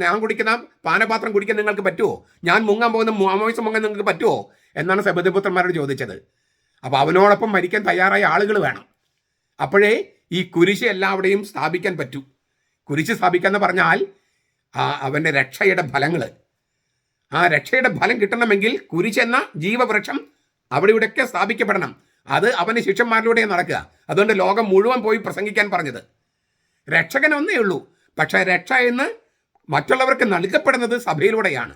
ഞാൻ കുടിക്കുന്ന പാനപാത്രം കുടിക്കാൻ നിങ്ങൾക്ക് പറ്റുമോ? ഞാൻ മുങ്ങാൻ പോകുന്ന മാമോദിസം മുങ്ങാൻ നിങ്ങൾക്ക് പറ്റുമോ എന്നാണ് സെബെദീപുത്രന്മാരോട് ചോദിച്ചത്. അപ്പോൾ അവനോടൊപ്പം മരിക്കാൻ തയ്യാറായ ആളുകൾ വേണം. അപ്പോഴേ ഈ കുരിശ് എല്ലാവിടെയും സ്ഥാപിക്കാൻ പറ്റൂ. കുരിശ് സ്ഥാപിക്കാന്ന് പറഞ്ഞാൽ അവൻ്റെ രക്ഷയുടെ ഫലങ്ങൾ, ആ രക്ഷയുടെ ഫലം കിട്ടണമെങ്കിൽ കുരിശ് എന്ന ജീവവൃക്ഷം അവിടെ ഇവിടെയൊക്കെ സ്ഥാപിക്കപ്പെടണം. അത് അവൻ്റെ ശിഷ്യന്മാരിലൂടെ നടക്കുക. അതുകൊണ്ട് ലോകം മുഴുവൻ പോയി പ്രസംഗിക്കാൻ പറഞ്ഞത്. രക്ഷകൻ ഒന്നേ ഉള്ളൂ, പക്ഷേ രക്ഷ എന്ന് മറ്റുള്ളവർക്ക് നൽകപ്പെടുന്നത് സഭയിലൂടെയാണ്.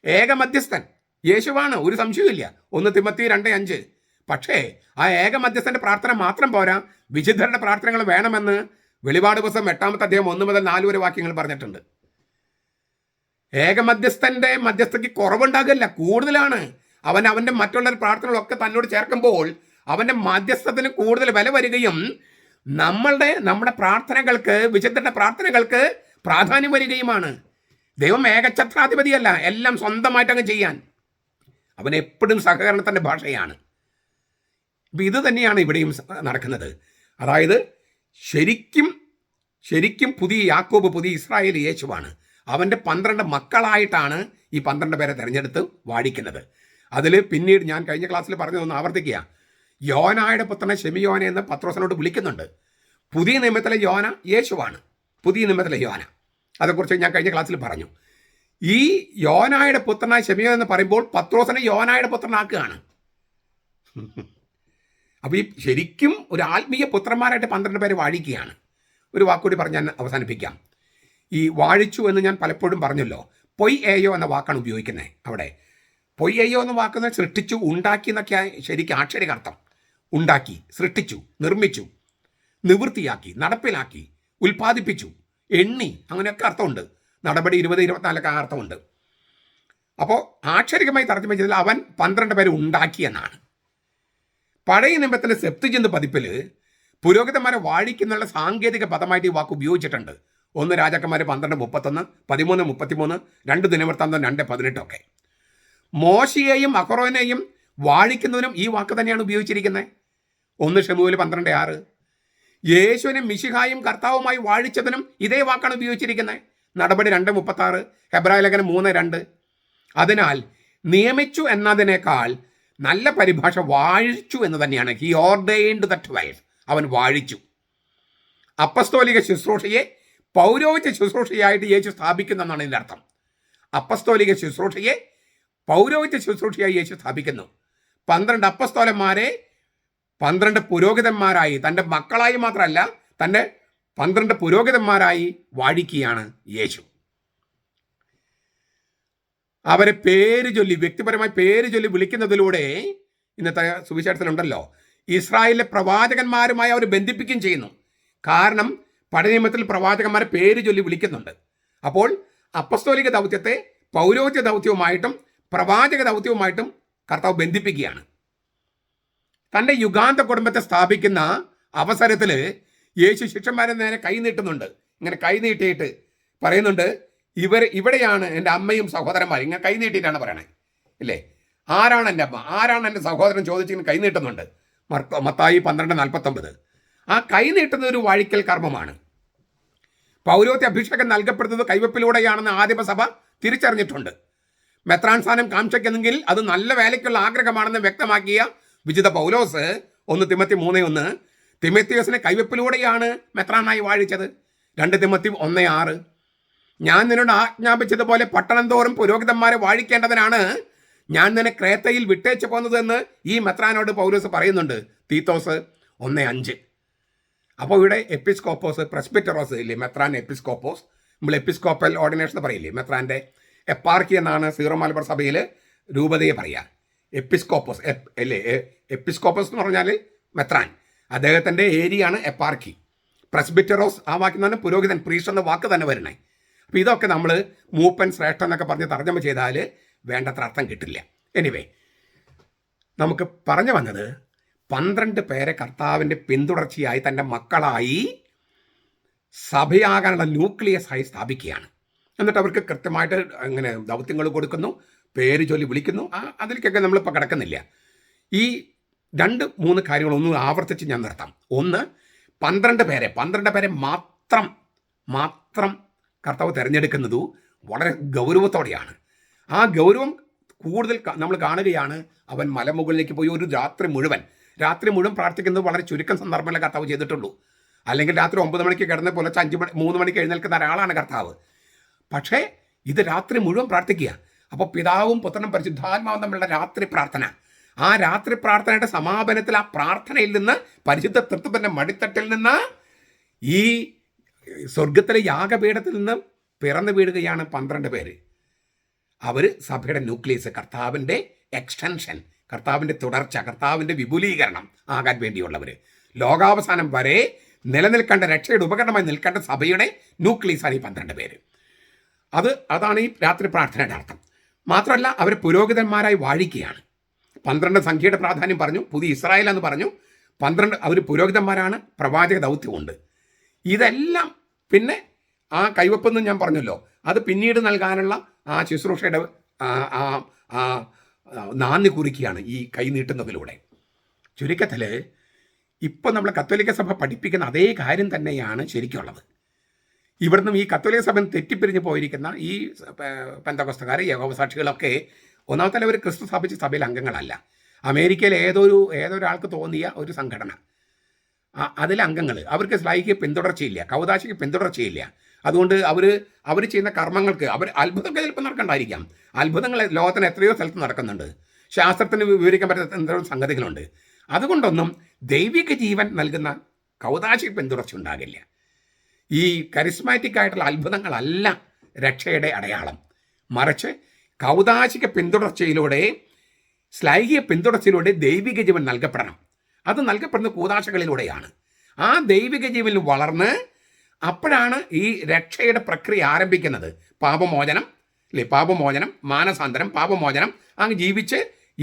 ഏകമധ്യസ്ഥൻ യേശുവാണ്, ഒരു സംശയമില്ല. 1 തിമോത്തി 2:5. പക്ഷേ ആ ഏകമധ്യസ്ഥൻ്റെ പ്രാർത്ഥന മാത്രം പോരാ, വിശുദ്ധരുടെ പ്രാർത്ഥനകൾ വേണമെന്ന് വെളിപാട് പുസ്തകം 8-ാമത്തെ അധ്യായം 1 മുതൽ 4 വരെ വാക്യങ്ങൾ പറഞ്ഞിട്ടുണ്ട്. ഏകമധ്യസ്ഥൻ്റെ മധ്യസ്ഥയ്ക്ക് കുറവുണ്ടാകില്ല, കൂടുതലാണ്. അവൻ്റെ മറ്റുള്ള പ്രാർത്ഥനകളൊക്കെ തന്നോട് ചേർക്കുമ്പോൾ അവൻ്റെ മധ്യസ്ഥത്തിന് കൂടുതൽ വില വരികയും നമ്മുടെ പ്രാർത്ഥനകൾക്ക്, വിശുദ്ധരുടെ പ്രാർത്ഥനകൾക്ക് പ്രാധാന്യം വരികയുമാണ്. ദൈവം ഏകഛത്രാധിപതിയല്ല, എല്ലാം സ്വന്തമായിട്ട് അങ്ങ് ചെയ്യാൻ. അവൻ എപ്പോഴും സഹകരണത്തിൻ്റെ ഭാഷയാണ്. അപ്പം ഇത് തന്നെയാണ് ഇവിടെയും നടക്കുന്നത്. അതായത് ശരിക്കും പുതിയ യാക്കോബ്, പുതിയ ഇസ്രായേൽ യേശുവാണ്. അവൻ്റെ 12 മക്കളായിട്ടാണ് ഈ 12 പേരെ തിരഞ്ഞെടുത്ത് വാഴിക്കുന്നത്. അതിൽ പിന്നീട് ഞാൻ കഴിഞ്ഞ ക്ലാസ്സിൽ പറഞ്ഞതൊന്ന് ആവർത്തിക്കുക. യോനായുടെ പുത്രനെ ശെമിയോനെ എന്ന് പത്രോസിനോട് വിളിക്കുന്നുണ്ട്. പുതിയ നിയമത്തിലെ യോന യേശുവാണ്. പുതിയ നിയമത്തിലെ യോന, അതേക്കുറിച്ച് ഞാൻ കഴിഞ്ഞ ക്ലാസ്സിൽ പറഞ്ഞു. ഈ യോനായുടെ പുത്രനായ ശെമിയോൻ എന്ന് പറയുമ്പോൾ പത്രോസിനെ യോനായുടെ പുത്രനാക്കുകയാണ്. അപ്പോൾ ഈ ശരിക്കും ഒരു ആത്മീയ പുത്രന്മാരായിട്ട് 12 പേരെ വാഴിക്കുകയാണ്. ഒരു വാക്കുകൂടി പറഞ്ഞ് ഞാൻ അവസാനിപ്പിക്കാം. ഈ വാഴിച്ചു എന്ന് ഞാൻ പലപ്പോഴും പറഞ്ഞല്ലോ, പൊയ് ഏയോ എന്ന വാക്കാണ് ഉപയോഗിക്കുന്നത്. അവിടെ പൊയ്യയ്യോ എന്ന വാക്കുന്ന സൃഷ്ടിച്ചു, ഉണ്ടാക്കി എന്നൊക്കെ ശരിക്കും ആക്ഷരിക അർത്ഥം. ഉണ്ടാക്കി, സൃഷ്ടിച്ചു, നിർമ്മിച്ചു, നിവൃത്തിയാക്കി, നടപ്പിലാക്കി, ഉൽപ്പാദിപ്പിച്ചു, എണ്ണി, അങ്ങനെയൊക്കെ അർത്ഥമുണ്ട്. നടപടി 20, 24 അർത്ഥമുണ്ട്. അപ്പോൾ ആക്ഷരികമായി തർജ്ജമ ചെയ്താൽ അവൻ 12 പേരെ ഉണ്ടാക്കിയെന്നാണ്. പഴയ നിയമത്തിൻ്റെ സെപ്തുജിന്ത് പതിപ്പിൽ പുരോഹിതന്മാരെ വാഴിക്കുന്നുള്ള സാങ്കേതിക പദമായിട്ട് ഈ വാക്ക് ഉപയോഗിച്ചിട്ടുണ്ട്. 1 രാജാക്കന്മാർ 12:31, 13:33, 2 ദിനവൃത്താന്തം 2:18 മോശയെയും അഹറോനെയും വാഴിക്കുന്നതിനും ഈ വാക്ക് തന്നെയാണ് ഉപയോഗിച്ചിരിക്കുന്നത്. 1 ശമൂവേൽ 12:6. യേശുവിനെ മിശിഹായും കർത്താവുമായി വാഴിച്ചതിനും ഇതേ വാക്കാണ് ഉപയോഗിച്ചിരിക്കുന്നത്. നടപടി 2:36, ഹെബ്രായ ലേഖനം 3:2. അതിനാൽ നിയമിച്ചു എന്നതിനേക്കാൾ നല്ല പരിഭാഷ വാഴിച്ചു എന്ന് തന്നെയാണ്. He ഓർഡെയിൻഡ് the 12. അവൻ വാഴിച്ചു. അപ്പസ്തോലിക ശുശ്രൂഷയെ പൗരോഹിത്യ ശുശ്രൂഷയായിട്ട് യേശു സ്ഥാപിക്കുന്നെന്നാണ് ഇതിൻ്റെ അർത്ഥം. അപ്പസ്തോലിക ശുശ്രൂഷയെ പൗരോഹിത്യ ശുശ്രൂഷയായി യേശു സ്ഥാപിക്കുന്നു. 12 അപ്പസ്തോലന്മാരെ 12 പുരോഹിതന്മാരായി, തൻ്റെ മക്കളായി മാത്രമല്ല, തൻ്റെ 12 പുരോഹിതന്മാരായി വാഴിക്കുകയാണ് യേശു. അവരെ പേര് ചൊല്ലി, വ്യക്തിപരമായി പേര് ചൊല്ലി വിളിക്കുന്നതിലൂടെ ഇന്നത്തെ സുവിശേഷത്തിലുണ്ടല്ലോ, ഇസ്രായേലിലെ പ്രവാചകന്മാരുമായി അവർ ബന്ധിപ്പിക്കുകയും ചെയ്യുന്നു. കാരണം പഴയ നിയമത്തിൽ പ്രവാചകന്മാരെ പേര് ചൊല്ലി വിളിക്കുന്നുണ്ട്. അപ്പോൾ അപ്പസ്തോലിക ദൗത്യത്തെ പൗരോഹിത്യ ദൗത്യവുമായിട്ടും പ്രവാചക ദൗത്യവുമായിട്ടും കർത്താവ് ബന്ധിപ്പിക്കുകയാണ്. തൻ്റെ യുഗാന്ത കുടുംബത്തെ സ്ഥാപിക്കുന്ന അവസരത്തിൽ യേശു ശിഷ്യന്മാരെ നേരെ കൈ നീട്ടുന്നുണ്ട്. ഇങ്ങനെ കൈ നീട്ടിയിട്ട് പറയുന്നുണ്ട്, ഇവിടെയാണ് എൻ്റെ അമ്മയും സഹോദരന്മാരും. ഇങ്ങനെ കൈ നീട്ടിയിട്ടാണ് പറയണേ, ഇല്ലേ? ആരാണ് എൻ്റെ അമ്മ, ആരാണ് എൻ്റെ സഹോദരൻ ചോദിച്ചിങ്ങനെ കൈ നീട്ടുന്നുണ്ട്. മത്തായി 12:49. ആ കൈ നീട്ടുന്ന ഒരു വാഴിക്കൽ കർമ്മമാണ്. പൗരോഹിത്യ അഭിഷേകം നൽകപ്പെടുന്നത് കൈവപ്പിലൂടെയാണെന്ന് ആദിമസഭ തിരിച്ചറിഞ്ഞിട്ടുണ്ട്. മെത്രാൻ സ്ഥാനം കാംക്ഷിക്കുന്നെങ്കിൽ അത് നല്ല വേലയ്ക്കുള്ള ആഗ്രഹമാണെന്ന് വ്യക്തമാക്കിയ വിശുദ്ധ പൗലോസ് 1 തിമോത്തി 3:1 തിമോത്തിയോസിനെ കൈവപ്പിലൂടെയാണ് മെത്രാനായി വാഴിച്ചത്. 2 തിമോത്തി 1:6 ഞാൻ നിന്നോട് ആജ്ഞാപിച്ചതുപോലെ പട്ടണം തോറും പുരോഹിതന്മാരെ വാഴിക്കേണ്ടതിനാണ് ഞാൻ നിന്നെ ക്രേത്തയിൽ വിട്ടേച്ച് പോകുന്നതെന്ന് ഈ മെത്രാനോട് പൗലോസ് പറയുന്നുണ്ട്. തീത്തോസ് 1:5. അപ്പോൾ ഇവിടെ എപ്പിസ്കോപ്പോസ്, പ്രസ്ബിറ്ററോസ് ഇല്ലേ, മെത്രാൻ എപ്പിസ്കോപ്പോസ്. നമ്മൾ എപ്പിസ്കോപ്പൽ ഓർഡിനേഷൻ പറയില്ലേ, മെത്രാൻ്റെ എപ്പാർക്കി എന്നാണ് സീറോ മലബാർ സഭയിൽ രൂപതയെ പറയുക. എപ്പിസ്കോപ്പോസ് അല്ലേ, എപ്പിസ്കോപ്പോസ് എന്ന് പറഞ്ഞാൽ മെത്രാൻ, അദ്ദേഹത്തിൻ്റെ ഏരിയയാണ് എപ്പാർക്കി. പ്രസ്ബിറ്ററോസ് ആ വാക്കിൽ നിന്നാണ് പുരോഹിതൻ, പ്രീസ്റ്റ് എന്ന വാക്ക് തന്നെ വരണേ. അപ്പോൾ ഇതൊക്കെ നമ്മൾ മൂപ്പൻ, ശ്രേഷ്ഠൻ എന്നൊക്കെ പറഞ്ഞ് തർജ്ജമ ചെയ്താൽ വേണ്ടത്ര അർത്ഥം കിട്ടില്ല. എനിവേ, നമുക്ക് പറഞ്ഞു വന്നത് 12 പേരെ കർത്താവിൻ്റെ പിന്തുടർച്ചയായി തൻ്റെ മക്കളായി സഭയാകാനുള്ള ന്യൂക്ലിയസായി സ്ഥാപിക്കുകയാണ്. എന്നിട്ട് അവർക്ക് കൃത്യമായിട്ട് ഇങ്ങനെ ദൗത്യങ്ങൾ കൊടുക്കുന്നു, പേര് ചൊല്ലി വിളിക്കുന്നു. അതിലേക്കൊക്കെ നമ്മളിപ്പോൾ കിടക്കുന്നില്ല. ഈ 2-3 കാര്യങ്ങളൊന്നും ആവർത്തിച്ച് ഞാൻ നിർത്താം. ഒന്ന്, 12 പേരെ മാത്രം കർത്താവ് തിരഞ്ഞെടുക്കുന്നത് വളരെ ഗൗരവത്തോടെയാണ്. ആ ഗൗരവം കൂടുതൽ നമ്മൾ കാണുകയാണ്. അവൻ മലമുകളിലേക്ക് പോയി ഒരു രാത്രി മുഴുവൻ പ്രാർത്ഥിക്കുന്നത് വളരെ ചുരുക്കം സന്ദർഭങ്ങളെ കർത്താവ് ചെയ്തിട്ടുള്ളൂ. അല്ലെങ്കിൽ രാത്രി 9 മണിക്ക് കിടന്ന് പുലർച്ചെ 3 മണിക്ക് എഴുന്നേൽക്കുന്ന ഒരാളാണ് കർത്താവ്. പക്ഷേ ഇത് രാത്രി മുഴുവൻ പ്രാർത്ഥിക്കുക. അപ്പോൾ പിതാവും പുത്രനും പരിശുദ്ധാത്മാവും തമ്മിലുള്ള രാത്രി പ്രാർത്ഥന, ആ രാത്രി പ്രാർത്ഥനയുടെ സമാപനത്തിൽ ആ പ്രാർത്ഥനയിൽ നിന്ന്, പരിശുദ്ധ തൃത്വത്തിൻ്റെ മടിത്തട്ടിൽ നിന്ന്, ഈ സ്വർഗത്തിലെ യാഗപീഠത്തിൽ നിന്ന് പിറന്നു വീഴുകയാണ് 12 പേര്. അവർ സഭയുടെ ന്യൂക്ലിയസ്, കർത്താവിൻ്റെ എക്സ്റ്റൻഷൻ, കർത്താവിൻ്റെ തുടർച്ച, കർത്താവിൻ്റെ വിപുലീകരണം ആകാൻ വേണ്ടിയുള്ളവർ. ലോകാവസാനം വരെ നിലനിൽക്കേണ്ട, രക്ഷയുടെ ഉപകരണമായി നിൽക്കേണ്ട സഭയുടെ ന്യൂക്ലിയസാണ് ഈ 12 പേര്. അതാണ് ഈ രാത്രി പ്രാർത്ഥനയുടെ അർത്ഥം. മാത്രമല്ല അവർ പുരോഹിതന്മാരായി വാഴിക്കുകയാണ്. 12 സംഖ്യയുടെ പ്രാധാന്യം പറഞ്ഞു, പുതിയ ഇസ്രായേൽ എന്ന് പറഞ്ഞു. 12 അവർ പുരോഹിതന്മാരാണ്, പ്രവാചക ദൗത്യമുണ്ട്. ഇതെല്ലാം പിന്നെ ആ കൈവപ്പെന്ന് ഞാൻ പറഞ്ഞല്ലോ, അത് പിന്നീട് നൽകാനുള്ള ആ ശുശ്രൂഷയുടെ നാന്ദി കുറിക്കുകയാണ് ഈ കൈ നീട്ടുന്നതിലൂടെ. ചുരുക്കത്തിൽ ഇപ്പം നമ്മൾ കത്തോലിക്ക സഭ പഠിപ്പിക്കുന്ന അതേ കാര്യം തന്നെയാണ് ശരിക്കുള്ളത്. ഇവിടുന്ന് ഈ കത്തോലിക്ക സഭ തെറ്റിപ്പിരിഞ്ഞ് പോയിരിക്കുന്ന ഈ പെന്തക്കോസ്തക്കാർ, യഹോവസാക്ഷികളൊക്കെ ഒന്നാമത്തെ അവർ ക്രിസ്തു സ്ഥാപിച്ച സഭയിൽ അംഗങ്ങളല്ല. അമേരിക്കയിൽ ഏതൊരാൾക്ക് തോന്നിയ ഒരു സംഘടന, അതിലെ അംഗങ്ങൾ, അവർക്ക് സ്ലൈക്ക് പിന്തുടർച്ചയില്ല, കൗദാശിക്ക് പിന്തുടർച്ചയില്ല. അതുകൊണ്ട് അവർ ചെയ്യുന്ന കർമ്മങ്ങൾക്ക് അത്ഭുതമൊക്കെ ചിലപ്പോൾ നടക്കണ്ടായിരിക്കാം. അത്ഭുതങ്ങൾ ലോകത്തിന് എത്രയോ സ്ഥലത്ത് നടക്കുന്നുണ്ട്. ശാസ്ത്രത്തിന് വിവരിക്കാൻ പറ്റാത്ത എന്തോ സംഗതികളുണ്ട്. അതുകൊണ്ടൊന്നും ദൈവിക ജീവൻ നൽകുന്ന കൗദാശിക്ക് പിന്തുടർച്ച ഉണ്ടാകില്ല. ഈ കരിസ്മാറ്റിക് ആയിട്ടുള്ള അത്ഭുതങ്ങളല്ല രക്ഷയുടെ അടയാളം. മറിച്ച് കൗദാശിക പിന്തുടർച്ചയിലൂടെ, ശ്ലൈഹിക പിന്തുടർച്ചയിലൂടെ ദൈവിക ജീവൻ നൽകപ്പെടണം. അത് നൽകപ്പെടുന്ന കൂദാശകളിലൂടെയാണ്. ആ ദൈവിക ജീവനിൽ വളർന്ന് അപ്പോഴാണ് ഈ രക്ഷയുടെ പ്രക്രിയ ആരംഭിക്കുന്നത്. പാപമോചനം, അല്ലേ, പാപമോചനം, മാനസാന്തരം, പാപമോചനം, അങ്ങ് ജീവിച്ച്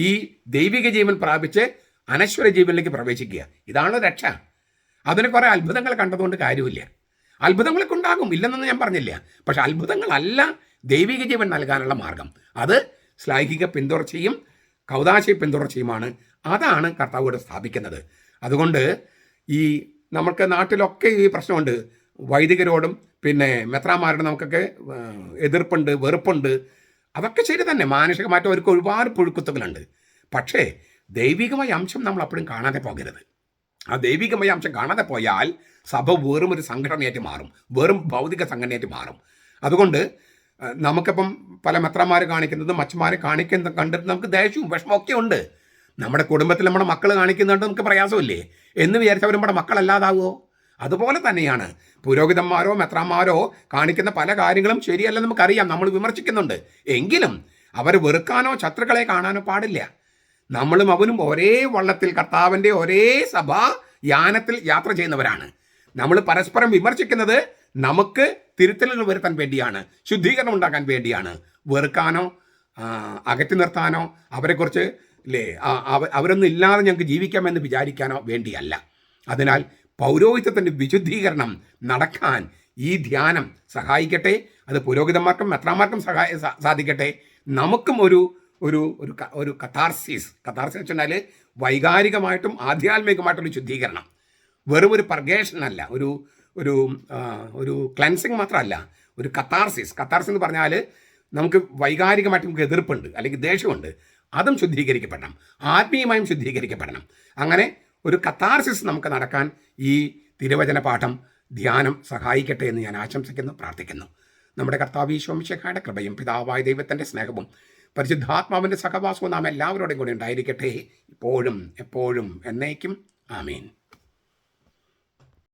ഈ ദൈവിക ജീവൻ പ്രാപിച്ച് അനശ്വര ജീവനിലേക്ക് പ്രവേശിക്കുക. ഇതാണ് രക്ഷ. അതിന് കുറേ അത്ഭുതങ്ങൾ കണ്ടതുകൊണ്ട് കാര്യമില്ല. അത്ഭുതങ്ങളൊക്കെ ഉണ്ടാകും, ഇല്ലെന്നൊന്നും ഞാൻ പറഞ്ഞില്ല. പക്ഷെ അത്ഭുതങ്ങളല്ല ദൈവിക ജീവൻ നൽകാനുള്ള മാർഗം. അത് ശ്ലൈഹിക പിന്തുടർച്ചയും കൗദാശിക പിന്തുടർച്ചയുമാണ്. അതാണ് കർത്താവ് ഇവിടെ സ്ഥാപിക്കുന്നത്. അതുകൊണ്ട് ഈ നമുക്ക് നാട്ടിലൊക്കെ ഈ പ്രശ്നമുണ്ട്. വൈദികരോടും പിന്നെ മെത്രാന്മാരോടും നമുക്കൊക്കെ എതിർപ്പുണ്ട്, വെറുപ്പുണ്ട്. അതൊക്കെ ശരി തന്നെ, മാനുഷികമായിട്ട് അവർക്ക് ഒരുപാട് പുഴുക്കുത്തുകളുണ്ട്. പക്ഷേ ദൈവികമായ അംശം നമ്മൾ അപ്പോഴും കാണാതെ പോകരുത്. ആ ദൈവികമായ അംശം കാണാതെ പോയാൽ സഭ വെറും ഒരു സംഘടനയായിട്ട് മാറും, വെറും ഭൗതിക സംഘടനയായിട്ട് മാറും. അതുകൊണ്ട് നമുക്കിപ്പം പല മെത്രാന്മാർ കാണിക്കുന്നതും മച്ചന്മാരെ കാണിക്കുന്നതും കണ്ടിട്ട് നമുക്ക് ദേഷ്യവും വിഷമമൊക്കെ ഉണ്ട്. നമ്മുടെ കുടുംബത്തിൽ നമ്മുടെ മക്കൾ കാണിക്കുന്നുണ്ട്, നമുക്ക് പ്രയാസമില്ലേ എന്ന് വിചാരിച്ചവർ നമ്മുടെ മക്കളല്ലാതാവുമോ? അതുപോലെ തന്നെയാണ് പുരോഹിതന്മാരോ മെത്രാന്മാരോ കാണിക്കുന്ന പല കാര്യങ്ങളും ശരിയല്ലെന്ന് നമുക്കറിയാം, നമ്മൾ വിമർശിക്കുന്നുണ്ട്. എങ്കിലും അവർ വെറുക്കാനോ ശത്രുക്കളെ കാണാനോ പാടില്ല. നമ്മളും അവനും ഒരേ വള്ളത്തിൽ, കർത്താവിൻ്റെ ഒരേ സഭ യാനത്തിൽ യാത്ര ചെയ്യുന്നവരാണ്. നമ്മൾ പരസ്പരം വിമർശിക്കുന്നത് നമുക്ക് തിരുത്തലുകൾ വരുത്താൻ വേണ്ടിയാണ്, ശുദ്ധീകരണം ഉണ്ടാക്കാൻ വേണ്ടിയാണ്. വെറുക്കാനോ അകറ്റി നിർത്താനോ അവരെക്കുറിച്ച് അല്ലേ അവരൊന്നും ഇല്ലാതെ ഞങ്ങൾക്ക് ജീവിക്കാമെന്ന് വിചാരിക്കാനോ വേണ്ടിയല്ല. അതിനാൽ പൗരോഹിത്യത്തിൻ്റെ വിശുദ്ധീകരണം നടക്കാൻ ഈ ധ്യാനം സഹായിക്കട്ടെ. അത് പുരോഹിതന്മാർക്കും മെത്രാന്മാർക്കും സാധിക്കട്ടെ. നമുക്കും ഒരു ഒരു ഒരു കഥാർസിസ് വെച്ചാൽ വൈകാരികമായിട്ടും ആധ്യാത്മികമായിട്ടുള്ള ശുദ്ധീകരണം, വെറും ഒരു പർഗേഷൻ അല്ല, ഒരു ഒരു ഒരു ക്ലൻസിങ് മാത്രമല്ല, ഒരു കഥാർസിസ് എന്ന് പറഞ്ഞാൽ നമുക്ക് വൈകാരികമായിട്ട് നമുക്ക് എതിർപ്പുണ്ട് അല്ലെങ്കിൽ ദേഷ്യമുണ്ട്, അതും ശുദ്ധീകരിക്കപ്പെടണം, ആത്മീയമായും ശുദ്ധീകരിക്കപ്പെടണം. അങ്ങനെ ഒരു കഥാർസിസ് നമുക്ക് നടക്കാൻ ഈ തിരുവചന പാഠം, ധ്യാനം സഹായിക്കട്ടെ എന്ന് ഞാൻ ആശംസിക്കുന്നു, പ്രാർത്ഥിക്കുന്നു. നമ്മുടെ കർത്താവ് ഈശോ മിശിഹായുടെ കൃപയും പിതാവായ ദൈവത്തിൻ്റെ സ്നേഹവും പരിശുദ്ധാത്മാവിൻ്റെ സഹവാസവും നാം എല്ലാവരോടും കൂടി ഉണ്ടായിരിക്കട്ടെ, ഇപ്പോഴും എപ്പോഴും എന്നേക്കും. ആമേൻ.